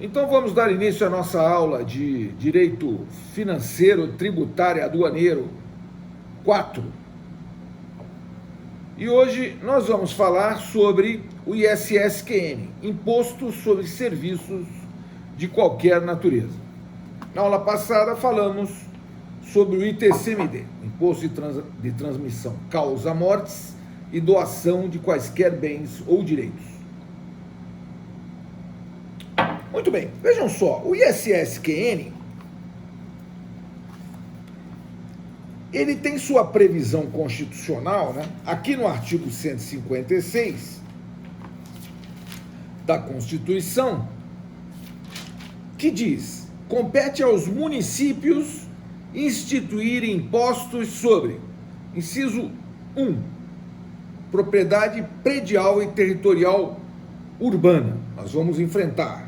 Então vamos dar início à nossa aula de Direito Financeiro, Tributário e Aduaneiro 4. E hoje nós vamos falar sobre o ISSQN, Imposto sobre Serviços de Qualquer Natureza. Na aula passada falamos sobre o ITCMD, Imposto de Transmissão Causa-Mortes e Doação de Quaisquer Bens ou Direitos. Muito bem, vejam só, o ISSQN, ele tem sua previsão constitucional, né, aqui no artigo 156 da Constituição, que diz: compete aos municípios instituírem impostos sobre, inciso 1, propriedade predial e territorial urbana. Nós vamos enfrentar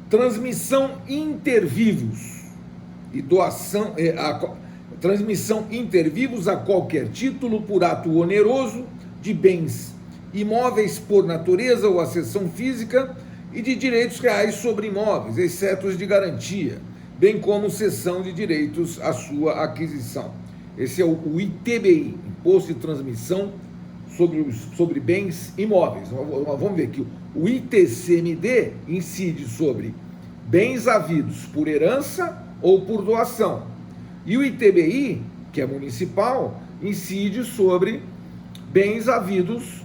transmissão intervivos e doação, transmissão intervivos a qualquer título por ato oneroso de bens imóveis por natureza ou acessão física e de direitos reais sobre imóveis, exceto os de garantia, bem como cessão de direitos à sua aquisição. Esse é o ITBI, Imposto de Transmissão sobre Bens Imóveis. Vamos ver aqui, o ITCMD incide sobre bens havidos por herança ou por doação. E o ITBI, que é municipal, incide sobre bens havidos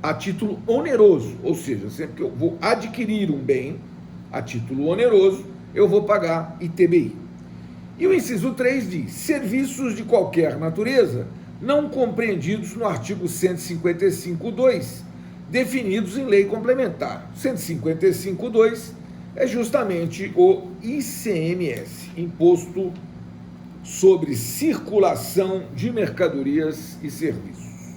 a título oneroso, ou seja, sempre que eu vou adquirir um bem a título oneroso, eu vou pagar ITBI. E o inciso 3 diz: serviços de qualquer natureza não compreendidos no artigo 155.2, definidos em lei complementar. 155.2 é justamente o ICMS, Imposto sobre Circulação de Mercadorias e Serviços.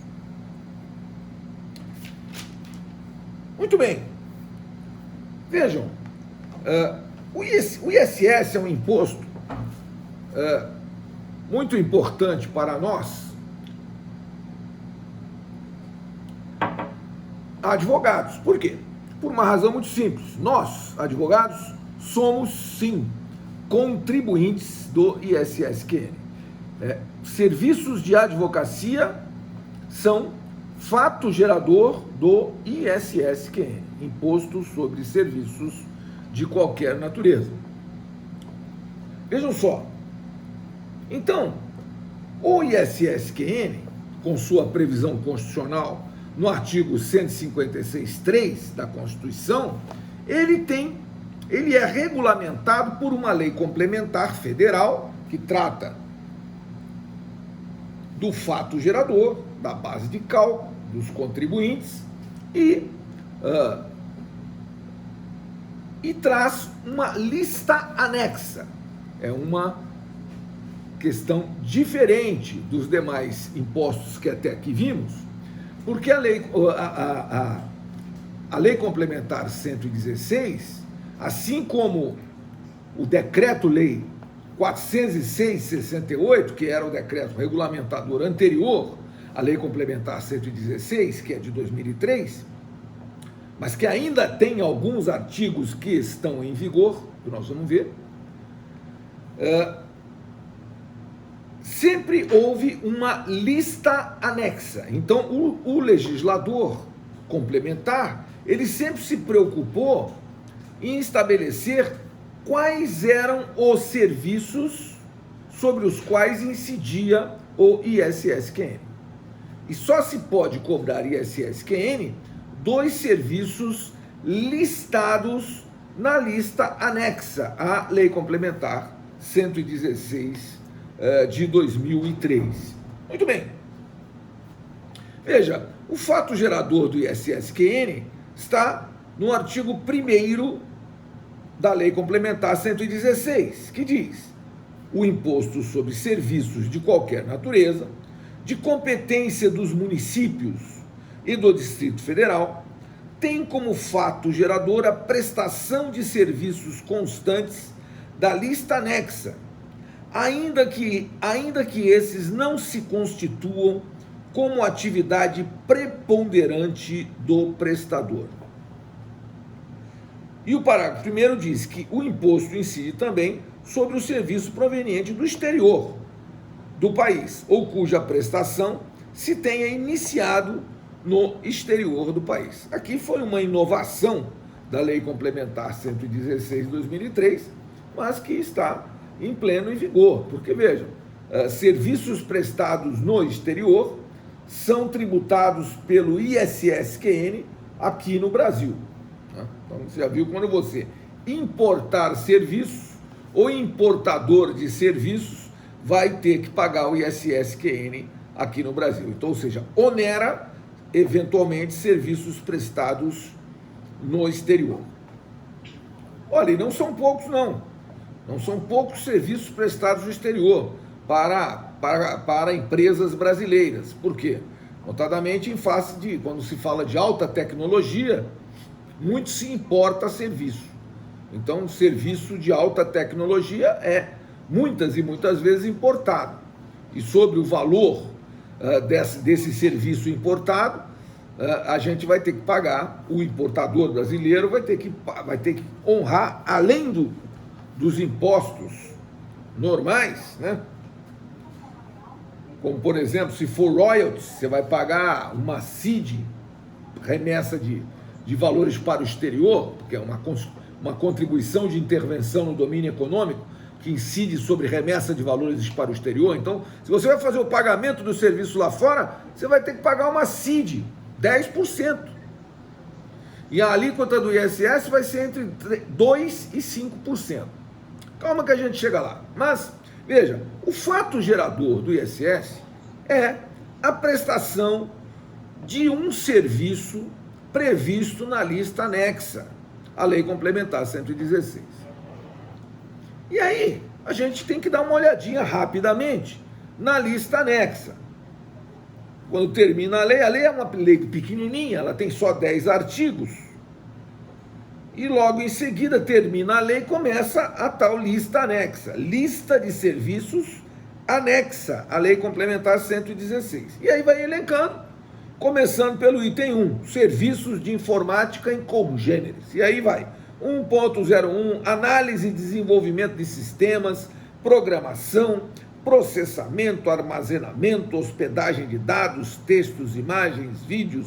Muito bem. Vejam, o ISS é um imposto muito importante para nós, advogados. Por quê? Por uma razão muito simples. Nós, advogados, somos, sim, contribuintes do ISSQN. Serviços de advocacia são fato gerador do ISSQN, Imposto sobre Serviços de Qualquer Natureza. Vejam só. Então, o ISSQN, com sua previsão constitucional no artigo 156.3 da Constituição, ele é regulamentado por uma lei complementar federal que trata do fato gerador, da base de cálculo, dos contribuintes e traz uma lista anexa. É uma questão diferente dos demais impostos que até aqui vimos, porque a lei complementar 116, assim como o decreto-lei 406/68, que era o decreto regulamentador anterior à lei complementar 116, que é de 2003, mas que ainda tem alguns artigos que estão em vigor, que nós vamos ver, sempre houve uma lista anexa. Então, o legislador complementar, ele sempre se preocupou em estabelecer quais eram os serviços sobre os quais incidia o ISSQN. E só se pode cobrar ISSQN dos serviços listados na lista anexa à Lei Complementar 116 de 2003. Muito bem. Veja, o fato gerador do ISSQN está no artigo 1º da Lei Complementar 116, que diz: o imposto sobre serviços de qualquer natureza, de competência dos municípios e do Distrito Federal, tem como fato gerador a prestação de serviços constantes da lista anexa, ainda que esses não se constituam como atividade preponderante do prestador. E o parágrafo primeiro diz que o imposto incide também sobre o serviço proveniente do exterior do país, ou cuja prestação se tenha iniciado no exterior do país. Aqui foi uma inovação da Lei Complementar 116 de 2003, mas que está em pleno vigor, porque vejam, serviços prestados no exterior são tributados pelo ISSQN aqui no Brasil. Então você já viu, quando você importar serviços, o importador de serviços vai ter que pagar o ISSQN aqui no Brasil. Então, ou seja, onera eventualmente serviços prestados no exterior. Olha, e não são poucos não. Não são poucos serviços prestados no exterior para empresas brasileiras. Por quê? Notadamente em face de, quando se fala de alta tecnologia, muito se importa serviço. Então, serviço de alta tecnologia é muitas e muitas vezes importado. E sobre o valor desse serviço importado, a gente vai ter que pagar, o importador brasileiro vai ter que honrar, além dos impostos normais, né? Como, por exemplo, se for royalties, você vai pagar uma CID, remessa de valores para o exterior, porque é uma contribuição de intervenção no domínio econômico, que incide sobre remessa de valores para o exterior. Então, se você vai fazer o pagamento do serviço lá fora, você vai ter que pagar uma CID, 10%. E a alíquota do ISS vai ser entre 2% e 5%. Calma que a gente chega lá. Mas, veja, o fato gerador do ISS é a prestação de um serviço previsto na lista anexa à Lei Complementar 116. E aí, a gente tem que dar uma olhadinha rapidamente na lista anexa. Quando termina a lei é uma lei pequenininha, ela tem só 10 artigos. E logo em seguida termina a lei e começa a tal lista anexa. Lista de serviços anexa à Lei Complementar 116. E aí vai elencando, começando pelo item 1, serviços de informática em congêneres. E aí vai 1.01, análise e desenvolvimento de sistemas, programação, processamento, armazenamento, hospedagem de dados, textos, imagens, vídeos,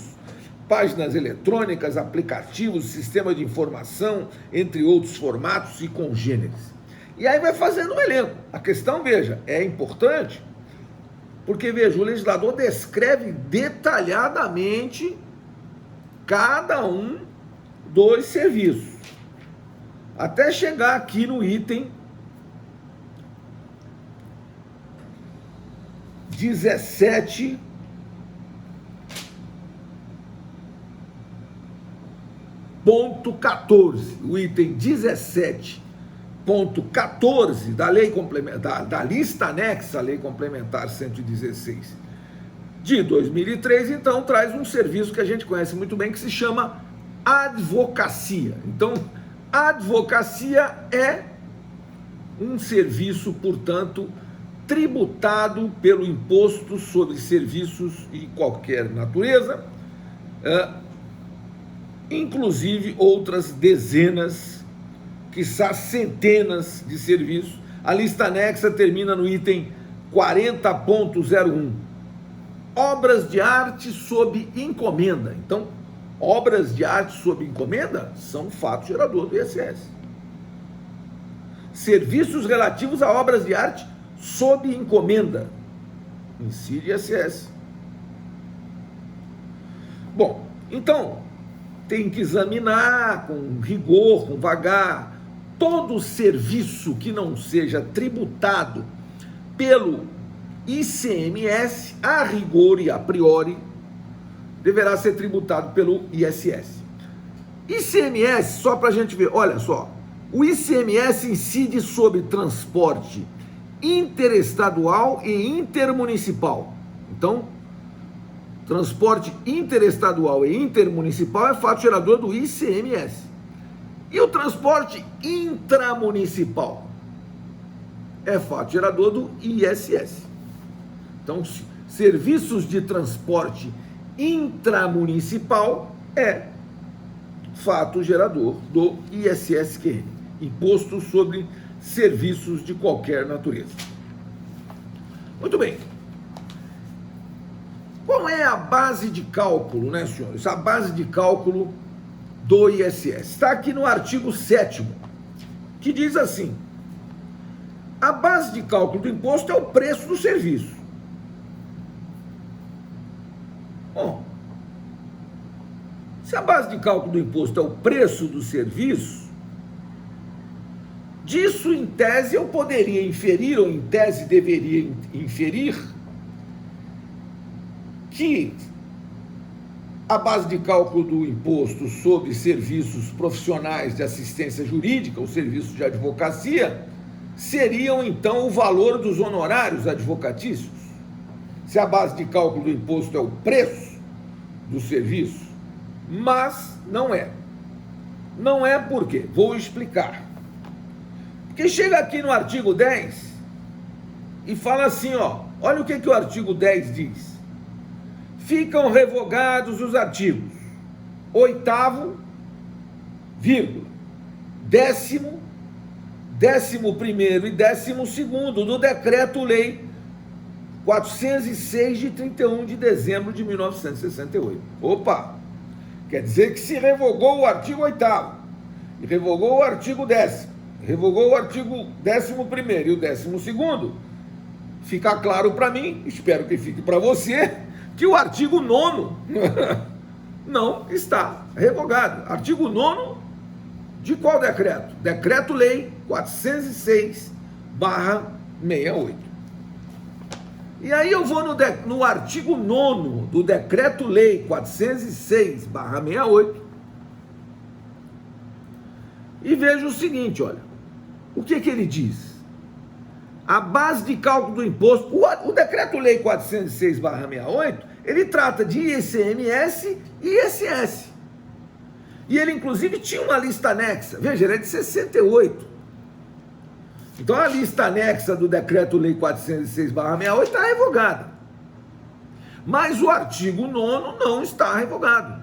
páginas eletrônicas, aplicativos, sistema de informação, entre outros formatos e congêneres. E aí vai fazendo um elenco. A questão, veja, é importante, porque, veja, o legislador descreve detalhadamente cada um dos serviços, até chegar aqui no item 17.14, o item 17.14 da Lei Complementar, da lista anexa à Lei Complementar 116 de 2003, então traz um serviço que a gente conhece muito bem, que se chama advocacia. Então, advocacia é um serviço, portanto, tributado pelo imposto sobre serviços de qualquer natureza, inclusive outras dezenas, quiçá centenas de serviços. A lista anexa termina no item 40.01, obras de arte sob encomenda. Então, obras de arte sob encomenda são fato gerador do ISS. Serviços relativos a obras de arte sob encomenda, incide ISS. Bom, então, tem que examinar com rigor, com vagar, todo serviço que não seja tributado pelo ICMS, a rigor e a priori, deverá ser tributado pelo ISS. ICMS, só para a gente ver, olha só, o ICMS incide sobre transporte interestadual e intermunicipal. Então, transporte interestadual e intermunicipal é fato gerador do ICMS. E o transporte intramunicipal é fato gerador do ISS. Então, serviços de transporte intramunicipal é fato gerador do ISSQN, Imposto sobre Serviços de Qualquer Natureza. Muito bem. Qual é a base de cálculo, né, senhores? A base de cálculo do ISS. Está aqui no artigo 7º, que diz assim: a base de cálculo do imposto é o preço do serviço. Bom, se a base de cálculo do imposto é o preço do serviço, disso, em tese, eu poderia inferir, ou em tese deveria inferir, que a base de cálculo do imposto sobre serviços profissionais de assistência jurídica, ou serviços de advocacia, seriam, então, o valor dos honorários advocatícios. Se a base de cálculo do imposto é o preço do serviço, mas não é. Não é por quê? Vou explicar. Porque chega aqui no artigo 10 e fala assim, ó, olha o que o artigo 10 diz. Ficam revogados os artigos 8º, 10º, 11º e 12º do Decreto-Lei 406 de 31 de dezembro de 1968. Opa! Quer dizer que se revogou o artigo 8º, e revogou o artigo 10º, revogou o artigo 11º e o 12º, fica claro para mim, espero que fique para você, que o artigo 9º não está revogado. Artigo 9º de qual decreto? Decreto-Lei 406/68. E aí eu vou no artigo 9º do Decreto-Lei 406/68 e vejo o seguinte, olha, o que ele diz? A base de cálculo do imposto, o Decreto-Lei 406/68, ele trata de ICMS e ISS. E ele, inclusive, tinha uma lista anexa. Veja, ele é de 68. Então, a lista anexa do Decreto-Lei 406/68 está revogada. Mas o artigo 9º não está revogado.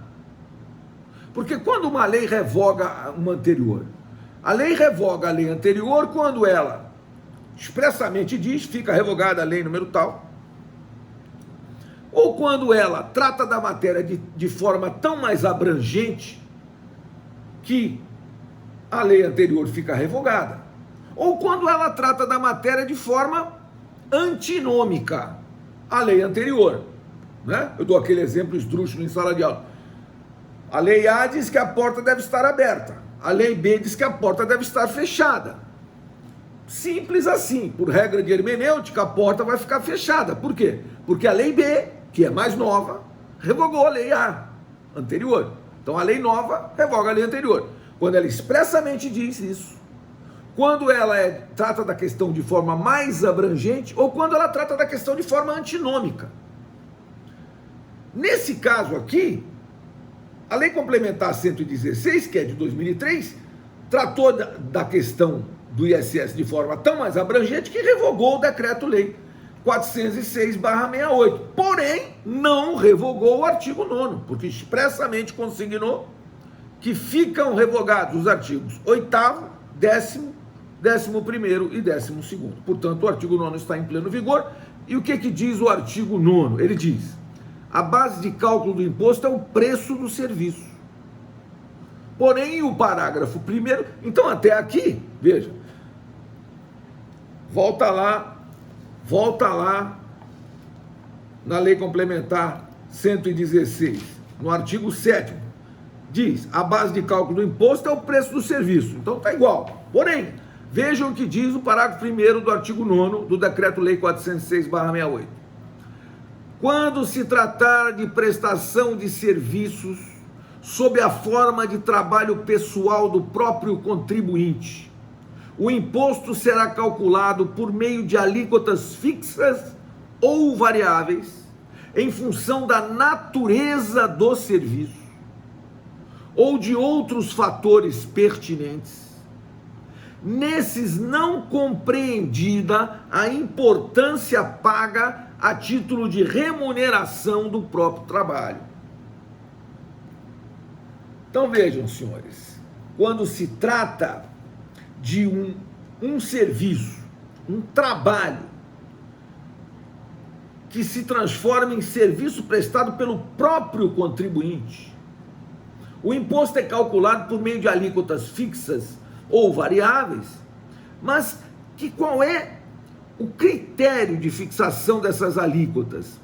Porque quando uma lei revoga uma anterior, a lei revoga a lei anterior quando ela expressamente diz, fica revogada a lei número tal, ou quando ela trata da matéria de forma tão mais abrangente que a lei anterior fica revogada, ou quando ela trata da matéria de forma antinômica à lei anterior, né? Eu dou aquele exemplo esdrúxulo em sala de aula. A lei A diz que a porta deve estar aberta, a lei B diz que a porta deve estar fechada. Simples assim, por regra de hermenêutica, a porta vai ficar fechada. Por quê? Porque a lei B, que é mais nova, revogou a lei A anterior. Então a lei nova revoga a lei anterior. Quando ela expressamente diz isso, quando ela trata da questão de forma mais abrangente, ou quando ela trata da questão de forma antinômica. Nesse caso aqui, a Lei Complementar 116, que é de 2003, tratou da questão do ISS de forma tão mais abrangente que revogou o Decreto-Lei 406/68. Porém, não revogou o artigo 9º, porque expressamente consignou que ficam revogados os artigos 8º, 10º, 11º e 12º. Portanto, o artigo 9º está em pleno vigor. E o que diz o artigo 9º? Ele diz: a base de cálculo do imposto é o preço do serviço. Porém, o parágrafo 1º, então até aqui, veja, volta lá na Lei Complementar 116, no artigo 7º, diz, a base de cálculo do imposto é o preço do serviço. Então está igual. Porém, vejam o que diz o parágrafo 1º do artigo 9º do Decreto-Lei 406/68. Quando se tratar de prestação de serviços sob a forma de trabalho pessoal do próprio contribuinte, o imposto será calculado por meio de alíquotas fixas ou variáveis, em função da natureza do serviço ou de outros fatores pertinentes, nesses não compreendida a importância paga a título de remuneração do próprio trabalho. Então vejam, senhores, quando se trata de um serviço, um trabalho, que se transforma em serviço prestado pelo próprio contribuinte, o imposto é calculado por meio de alíquotas fixas ou variáveis, mas qual é o critério de fixação dessas alíquotas?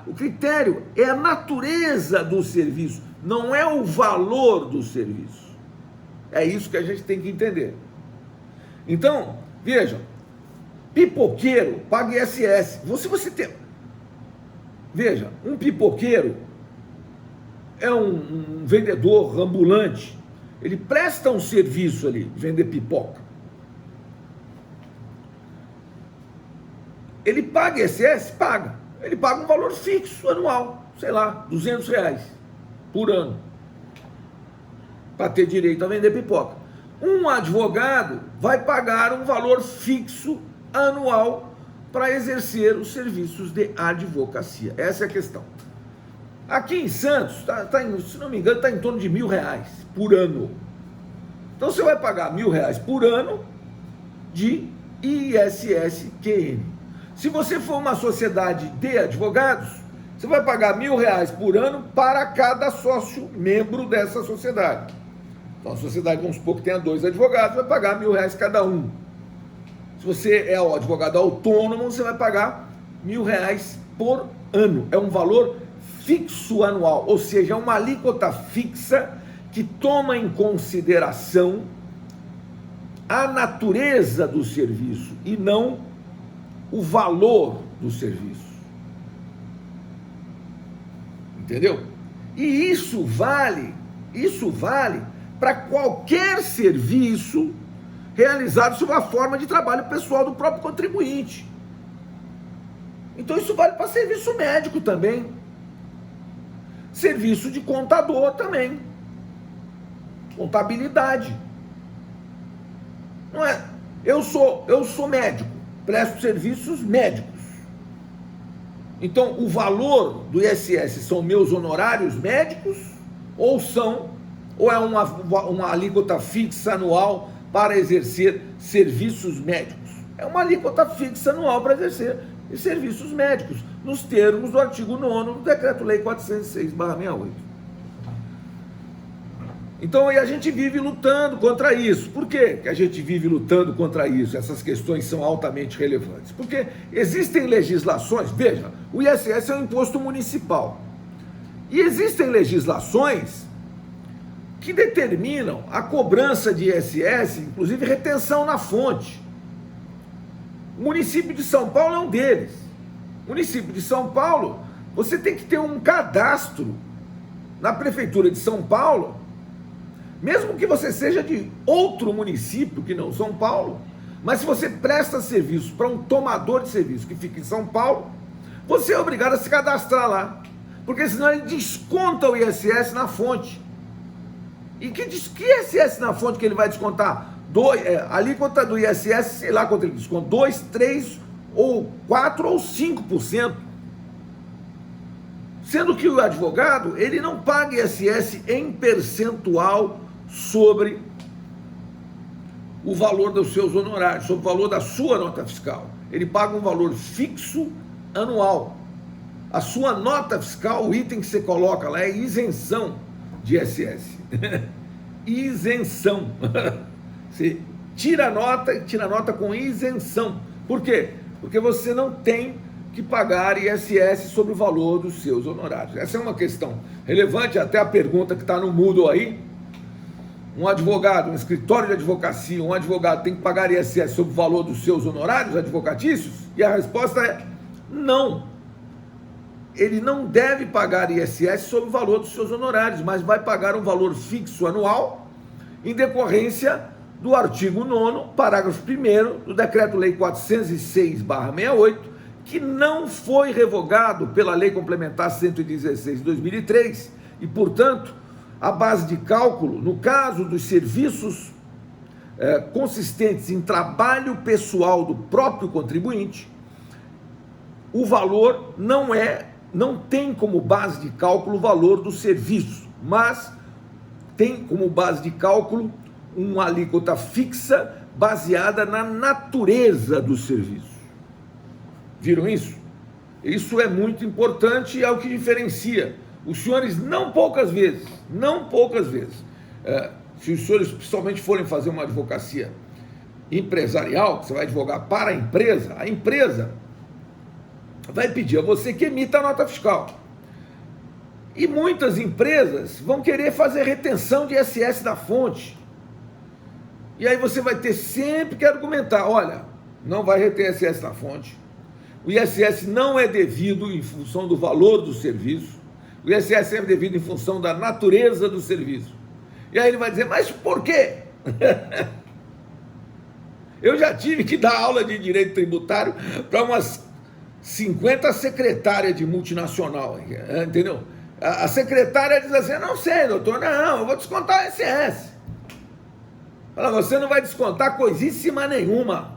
O critério é a natureza do serviço, não é o valor do serviço. É isso que a gente tem que entender. Então, vejam, pipoqueiro paga ISS. Você tem... Veja, um pipoqueiro é um vendedor ambulante, ele presta um serviço ali, vender pipoca. Ele paga ISS? Paga. Ele paga um valor fixo anual, sei lá, R$200 por ano, para ter direito a vender pipoca. Um advogado vai pagar um valor fixo anual para exercer os serviços de advocacia. Essa é a questão. Aqui em Santos, se não me engano, está em torno de R$1.000 por ano. Então você vai pagar R$1.000 por ano de ISS-QN. Se você for uma sociedade de advogados, você vai pagar R$1.000 por ano para cada sócio membro dessa sociedade. Então a sociedade, vamos supor que tenha 2 advogados, vai pagar R$1.000 cada um. Se você é o advogado autônomo, você vai pagar R$1.000 por ano. É um valor fixo anual, ou seja, é uma alíquota fixa que toma em consideração a natureza do serviço e não o valor do serviço. Entendeu? E isso vale para qualquer serviço realizado sob a forma de trabalho pessoal do próprio contribuinte. Então isso vale para serviço médico também, serviço de contador também, contabilidade. Não é? Eu sou médico, presto serviços médicos. Então o valor do ISS são meus honorários médicos ou é uma alíquota fixa anual para exercer serviços médicos? É uma alíquota fixa anual para exercer serviços médicos, nos termos do artigo 9º do Decreto-Lei 406/68. Então a gente vive lutando contra isso. Por que a gente vive lutando contra isso? Essas questões são altamente relevantes. Porque existem legislações, veja, o ISS é um imposto municipal. E existem legislações que determinam a cobrança de ISS, inclusive retenção na fonte. O município de São Paulo é um deles. O município de São Paulo, você tem que ter um cadastro na Prefeitura de São Paulo, mesmo que você seja de outro município que não São Paulo, mas se você presta serviço para um tomador de serviço que fica em São Paulo, você é obrigado a se cadastrar lá, porque senão ele desconta o ISS na fonte. E que ISS na fonte que ele vai descontar? A alíquota do ISS, sei lá quanto ele desconta, 2, 3, ou 4 ou 5%. Sendo que o advogado, ele não paga ISS em percentual sobre o valor dos seus honorários, sobre o valor da sua nota fiscal. Ele paga um valor fixo anual. A sua nota fiscal, o item que você coloca lá é isenção de ISS. Isenção. Você tira a nota com isenção. Por quê? Porque você não tem que pagar ISS sobre o valor dos seus honorários. Essa é uma questão relevante, até a pergunta que está no Moodle aí. Um advogado, um escritório de advocacia, um advogado tem que pagar ISS sobre o valor dos seus honorários advocatícios? E a resposta é não. Ele não deve pagar ISS sobre o valor dos seus honorários, mas vai pagar um valor fixo anual em decorrência do artigo 9º, parágrafo 1º do Decreto-Lei 406/68, que não foi revogado pela Lei Complementar 116 de 2003 e, portanto, a base de cálculo, no caso dos serviços consistentes em trabalho pessoal do próprio contribuinte, o valor não tem como base de cálculo o valor do serviço, mas tem como base de cálculo uma alíquota fixa baseada na natureza do serviço. Viram isso? Isso é muito importante e é o que diferencia. Os senhores, não poucas vezes, se os senhores principalmente forem fazer uma advocacia empresarial, você vai advogar para a empresa vai pedir a você que emita a nota fiscal. E muitas empresas vão querer fazer retenção de ISS da fonte. E aí você vai ter sempre que argumentar, olha, não vai reter ISS da fonte. O ISS não é devido em função do valor do serviço. O ISS é devido em função da natureza do serviço. E aí ele vai dizer, mas por quê? Eu já tive que dar aula de direito tributário para umas 50 secretárias de multinacional, entendeu? A secretária diz assim, não sei, doutor, não, eu vou descontar o ISS. Fala, você não vai descontar coisíssima nenhuma,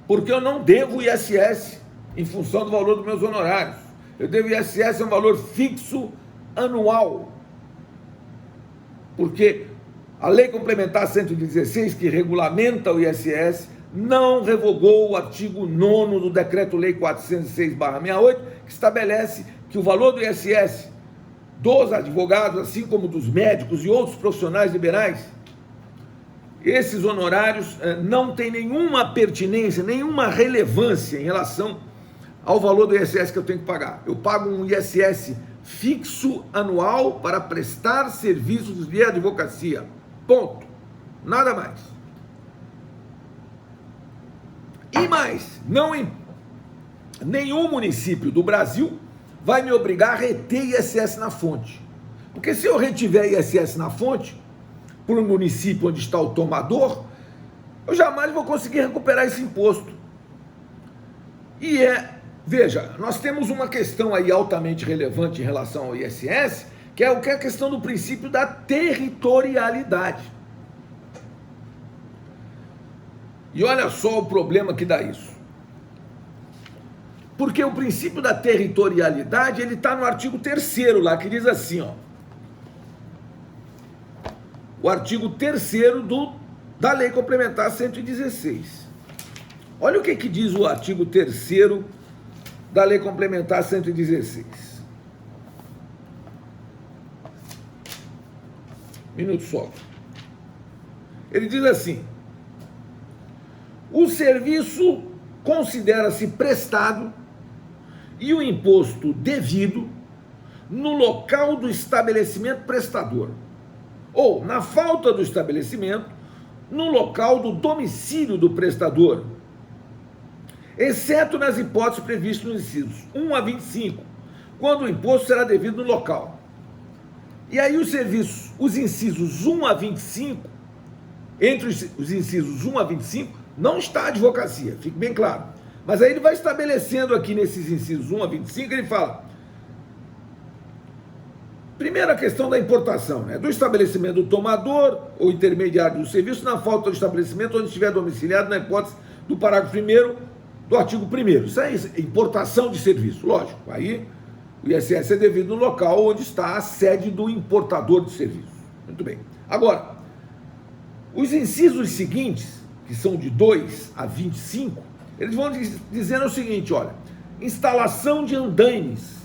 porque eu não devo ISS em função do valor dos meus honorários. Eu devo ISS um valor fixo anual, porque a Lei Complementar 116, que regulamenta o ISS, não revogou o artigo 9º do Decreto-Lei 406/68, que estabelece que o valor do ISS dos advogados, assim como dos médicos e outros profissionais liberais, esses honorários não têm nenhuma pertinência, nenhuma relevância em relação ao valor do ISS que eu tenho que pagar. Eu pago um ISS fixo anual para prestar serviços de advocacia. Ponto. Nada mais. E mais, nenhum município do Brasil vai me obrigar a reter ISS na fonte. Porque se eu retiver ISS na fonte, por um município onde está o tomador, eu jamais vou conseguir recuperar esse imposto. Veja, nós temos uma questão aí altamente relevante em relação ao ISS, que é a questão do princípio da territorialidade. E olha só o problema que dá isso. Porque o princípio da territorialidade, ele está no artigo 3º lá, que diz assim, ó. O artigo 3º da Lei Complementar 116. Olha o que diz o artigo 3º da Lei Complementar 116. Minuto só. Ele diz assim: o serviço considera-se prestado e o imposto devido no local do estabelecimento prestador, ou, na falta do estabelecimento, no local do domicílio do prestador, exceto nas hipóteses previstas nos incisos 1 a 25, quando o imposto será devido no local. E aí os incisos 1 a 25, entre os incisos 1 a 25, não está a advocacia, fique bem claro. Mas aí ele vai estabelecendo aqui nesses incisos 1 a 25, ele fala, primeira questão da importação, né? Do estabelecimento do tomador ou intermediário do serviço, na falta do estabelecimento onde estiver domiciliado, na hipótese do parágrafo 1º do artigo 1º. Isso é importação de serviço, lógico. Aí o ISS é devido no local onde está a sede do importador de serviço. Muito bem. Agora, os incisos seguintes, que são de 2 a 25, eles vão dizendo o seguinte, olha, instalação de andaimes,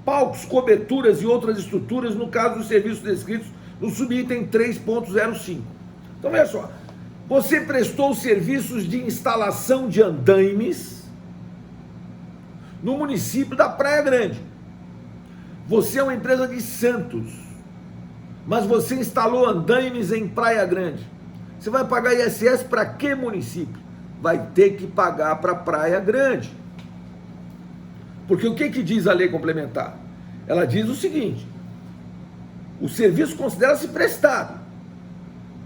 palcos, coberturas e outras estruturas no caso dos serviços descritos no subitem 3.05. Então, veja só, você prestou serviços de instalação de andaimes no município da Praia Grande. Você é uma empresa de Santos, mas você instalou andaimes em Praia Grande. Você vai pagar ISS para que município? Vai ter que pagar para Praia Grande. Porque o que diz a lei complementar? Ela diz o seguinte: o serviço considera-se prestado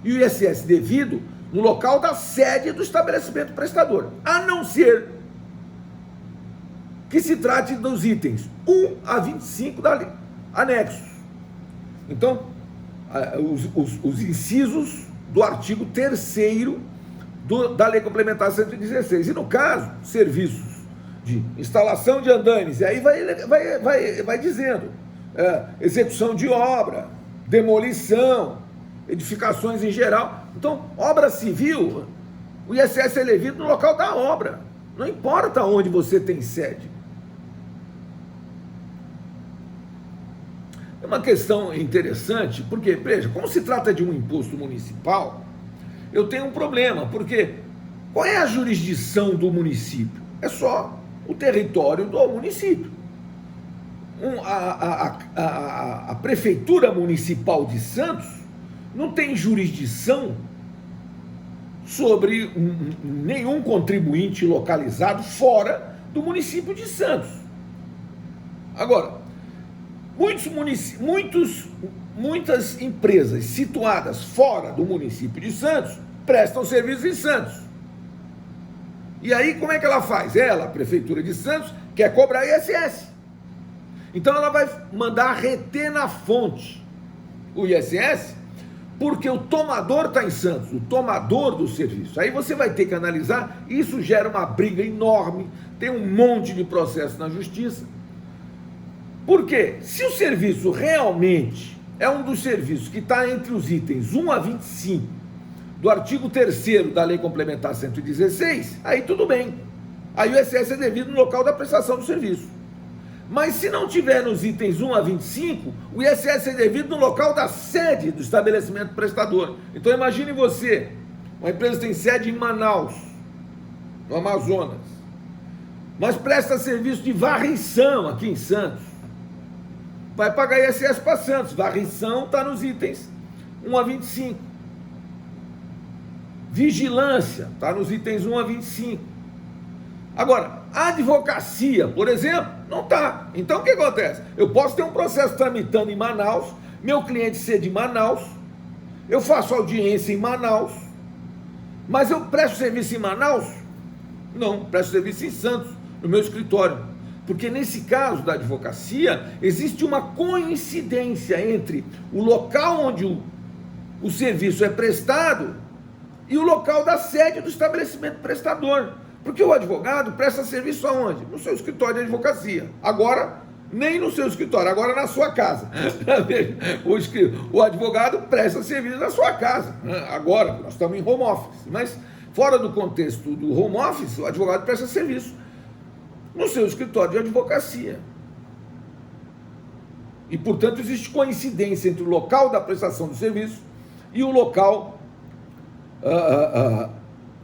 e o ISS devido no local da sede do estabelecimento prestador, a não ser que se trate dos itens 1 a 25 da lei, anexos. Então, os incisos do artigo 3º da Lei Complementar 116. E no caso, serviços de instalação de andaimes, e aí vai dizendo, execução de obra, demolição, edificações em geral. Então, obra civil, o ISS é devido no local da obra, não importa onde você tem sede. É uma questão interessante, porque, veja, como se trata de um imposto municipal, eu tenho um problema, porque qual é a jurisdição do município? É só o território do município. A Prefeitura Municipal de Santos não tem jurisdição sobre nenhum contribuinte localizado fora do município de Santos. Agora, muitas empresas situadas fora do município de Santos prestam serviço em Santos. E aí, como é que ela faz? Ela, a Prefeitura de Santos, quer cobrar ISS. Então ela vai mandar reter na fonte o ISS, porque o tomador está em Santos, o tomador do serviço. Aí você vai ter que analisar, isso gera uma briga enorme, tem um monte de processo na justiça. Por quê? Se o serviço realmente é um dos serviços que está entre os itens 1 a 25 do artigo 3º da Lei Complementar 116, aí tudo bem. Aí o ISS é devido no local da prestação do serviço. Mas se não tiver nos itens 1 a 25, o ISS é devido no local da sede do estabelecimento prestador. Então imagine você, uma empresa tem sede em Manaus, no Amazonas, mas presta serviço de varrição aqui em Santos. Vai pagar ISS para Santos. Varrição está nos itens 1 a 25. Vigilância está nos itens 1 a 25. Agora, a advocacia, por exemplo, não está. Então o que acontece? Eu posso ter um processo tramitando em Manaus, meu cliente ser de Manaus, eu faço audiência em Manaus, mas eu presto serviço em Manaus? Não, presto serviço em Santos, no meu escritório. Porque nesse caso da advocacia, existe uma coincidência entre o local onde o serviço é prestado e o local da sede do estabelecimento prestador. Porque o advogado presta serviço aonde? No seu escritório de advocacia. Agora, nem no seu escritório, agora na sua casa. O advogado presta serviço na sua casa. Agora, nós estamos em home office. Mas fora do contexto do home office, o advogado presta serviço no seu escritório de advocacia. E, portanto, existe coincidência entre o local da prestação do serviço e o local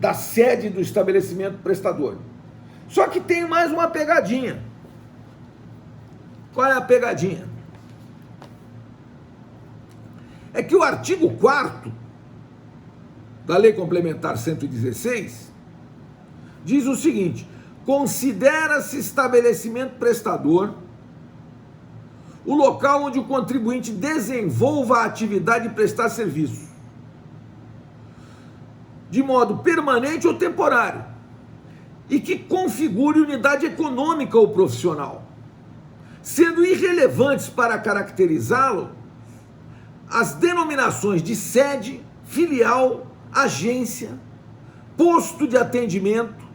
da sede do estabelecimento prestador. Só que tem mais uma pegadinha. Qual é a pegadinha? É que o artigo 4º da Lei Complementar 116 diz o seguinte: considera-se estabelecimento prestador o local onde o contribuinte desenvolva a atividade de prestar serviço, de modo permanente ou temporário, e que configure unidade econômica ou profissional, sendo irrelevantes para caracterizá-lo as denominações de sede, filial, agência, posto de atendimento,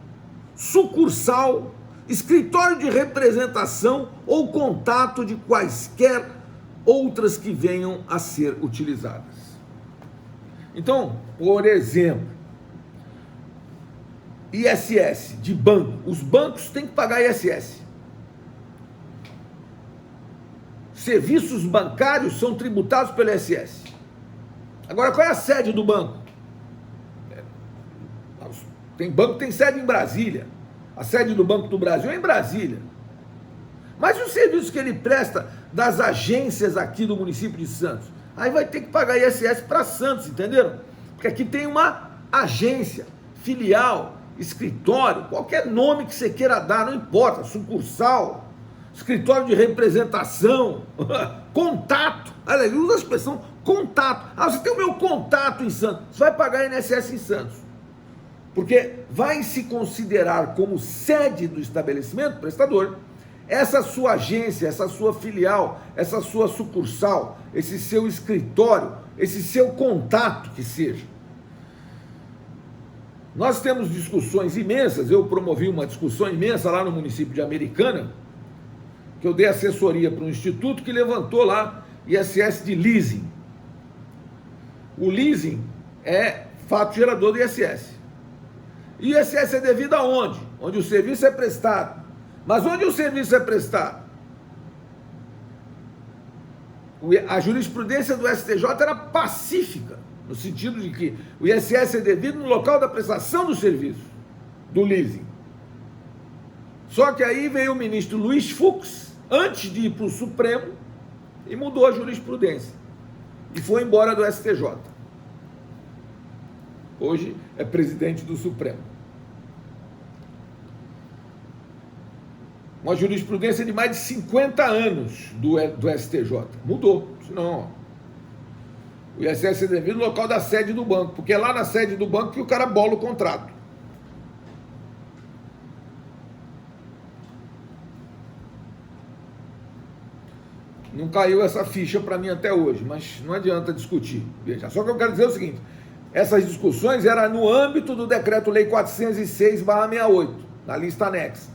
sucursal, escritório de representação ou contato de quaisquer outras que venham a ser utilizadas. Então, por exemplo, ISS de banco, os bancos têm que pagar ISS. Serviços bancários são tributados pelo ISS. Agora, qual é a sede do banco? Tem banco que tem sede em Brasília. A sede do Banco do Brasil é em Brasília. Mas os serviços que ele presta das agências aqui do município de Santos, aí vai ter que pagar ISS para Santos, entenderam? Porque aqui tem uma agência, filial, escritório, qualquer nome que você queira dar, não importa, sucursal, escritório de representação, contato, olha, ele usa a expressão contato. Ah, você tem o meu contato em Santos, você vai pagar INSS em Santos. Porque vai se considerar como sede do estabelecimento prestador essa sua agência, essa sua filial, essa sua sucursal, esse seu escritório, esse seu contato que seja. Nós temos discussões imensas, eu promovi uma discussão imensa lá no município de Americana, que eu dei assessoria para um instituto que levantou lá ISS de leasing. O leasing é fato gerador do ISS. E o ISS é devido aonde? Onde o serviço é prestado. Mas onde o serviço é prestado? A jurisprudência do STJ era pacífica, no sentido de que o ISS é devido no local da prestação do serviço, do leasing. Só que aí veio o ministro Luiz Fux, antes de ir para o Supremo, e mudou a jurisprudência. E foi embora do STJ. Hoje é presidente do Supremo. Uma jurisprudência de mais de 50 anos do STJ. Mudou. Não. O ISS é devido no local da sede do banco, porque é lá na sede do banco que o cara bola o contrato. Não caiu essa ficha para mim até hoje, mas não adianta discutir. Veja, só que eu quero dizer o seguinte, essas discussões eram no âmbito do Decreto-Lei 406/68, na lista anexa.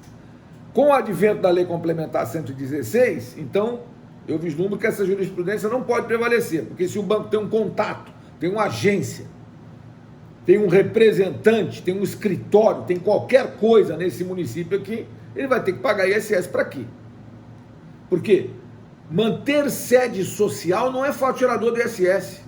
Com o advento da Lei Complementar 116, então, eu vislumbro que essa jurisprudência não pode prevalecer, porque se o banco tem um contato, tem uma agência, tem um representante, tem um escritório, tem qualquer coisa nesse município aqui, ele vai ter que pagar ISS para quê? Por quê? Manter sede social não é fato gerador do ISS.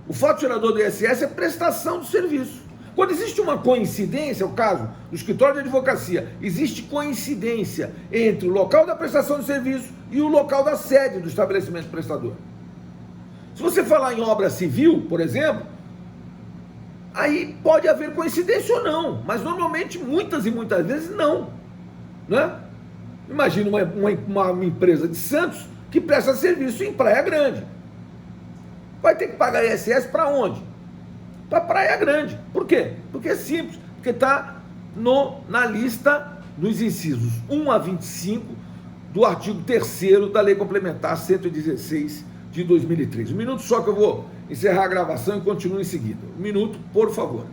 O fato gerador do ISS é prestação do serviço. Quando existe uma coincidência, o caso do escritório de advocacia, existe coincidência entre o local da prestação de serviço e o local da sede do estabelecimento prestador. Se você falar em obra civil, por exemplo, aí pode haver coincidência ou não, mas normalmente muitas e muitas vezes não, né? Imagina uma empresa de Santos que presta serviço em Praia Grande. Vai ter que pagar ISS para onde? Para Praia Grande. Por quê? Porque é simples, porque está na lista dos incisos 1 a 25 do artigo 3º da Lei Complementar 116 de 2003. Um minuto só que eu vou encerrar a gravação e continuo em seguida. Um minuto, por favor.